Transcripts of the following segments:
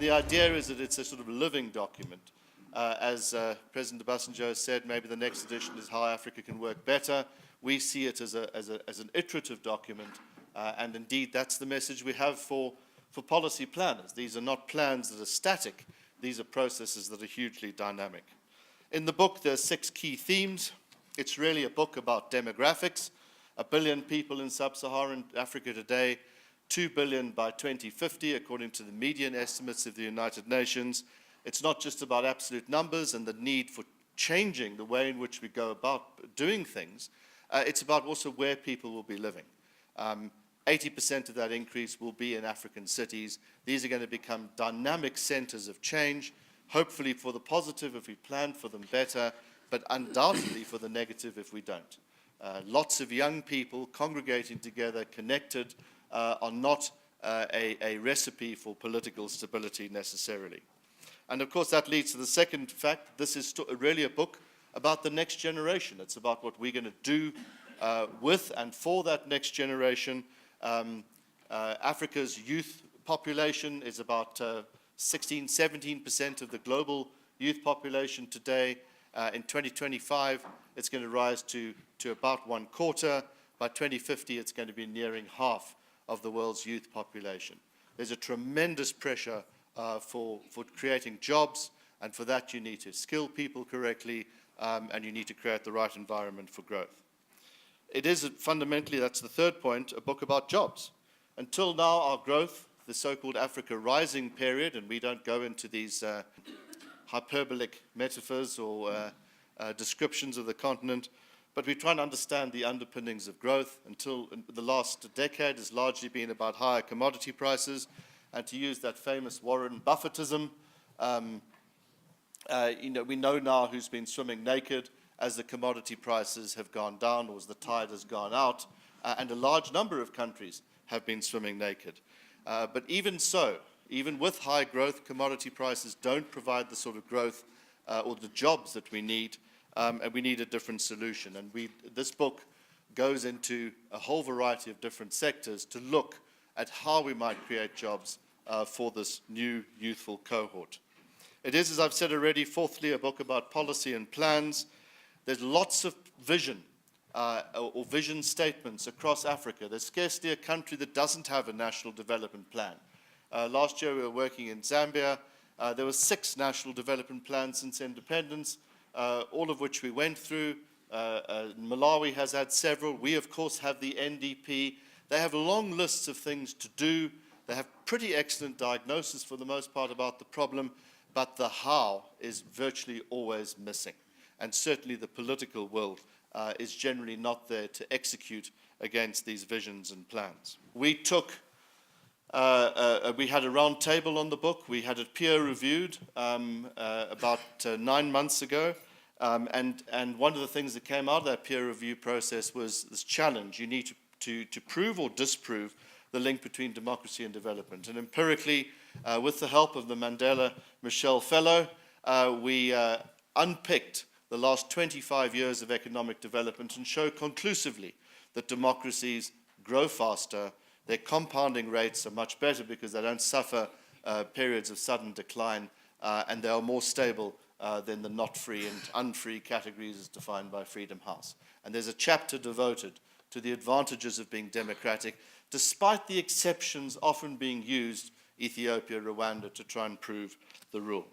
the idea is that it's a sort of living document. As President Obasanjo said, maybe the next edition is how Africa can work better. We see it as an iterative document, and indeed that's the message we have for policy planners. These are not plans that are static. These are processes that are hugely dynamic. In the book, there are 6 key themes. It's really a book about demographics. 1 billion people in sub-Saharan Africa today, 2 billion by 2050, according to the median estimates of the United Nations. It's not just about absolute numbers and the need for changing the way in which we go about doing things. It's about also where people will be living. 80% of that increase will be in African cities. These are going to become dynamic centers of change, hopefully for the positive if we plan for them better, but undoubtedly for the negative if we don't. Lots of young people congregating together, connected, are not a recipe for political stability necessarily. And of course that leads to the second fact. This is really a book about the next generation. It's about what we're going to do with and for that next generation. Africa's youth population is about 16–17% of the global youth population today. In 2025, it's going to rise to about 1/4. By 2050, it's going to be nearing half of the world's youth population. There's a tremendous pressure for creating jobs, and for that you need to skill people correctly, and you need to create the right environment for growth. It is fundamentally, that's the third point, a book about jobs. Until now, our growth, the so-called Africa Rising period, and we don't go into these hyperbolic metaphors or descriptions of the continent, but we try and understand the underpinnings of growth. Until the last decade has largely been about higher commodity prices, and to use that famous Warren Buffettism, we know now who's been swimming naked as the commodity prices have gone down or as the tide has gone out, and a large number of countries have been swimming naked. But even so, even with high growth, commodity prices don't provide the sort of growth or the jobs that we need, and we need a different solution. And this book goes into a whole variety of different sectors to look at how we might create jobs for this new youthful cohort. It is, as I've said already, fourthly, a book about policy and plans. There's lots of vision or vision statements across Africa. There's scarcely a country that doesn't have a national development plan. Last year we were working in Zambia. There were 6 national development plans since independence, all of which we went through. Malawi has had several. We, of course, have the NDP. They have long lists of things to do. They have pretty excellent diagnosis for the most part about the problem, but the how is virtually always missing. And certainly the political will is generally not there to execute against these visions and plans. We had a round table on the book. We had it peer reviewed about 9 months ago. And one of the things that came out of that peer review process was this challenge. You need to prove or disprove the link between democracy and development. And empirically, with the help of the Mandela Michel Fellow, we unpicked the last 25 years of economic development and show conclusively that democracies grow faster, their compounding rates are much better because they don't suffer periods of sudden decline, and they are more stable than the not free and unfree categories as defined by Freedom House. And there's a chapter devoted to the advantages of being democratic, despite the exceptions often being used, Ethiopia, Rwanda, to try and prove the rule.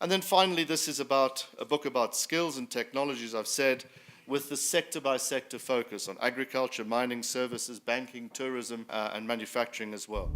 And then finally, this is about a book about skills and technologies, I've said, with the sector-by-sector focus on agriculture, mining, services, banking, tourism, and manufacturing as well.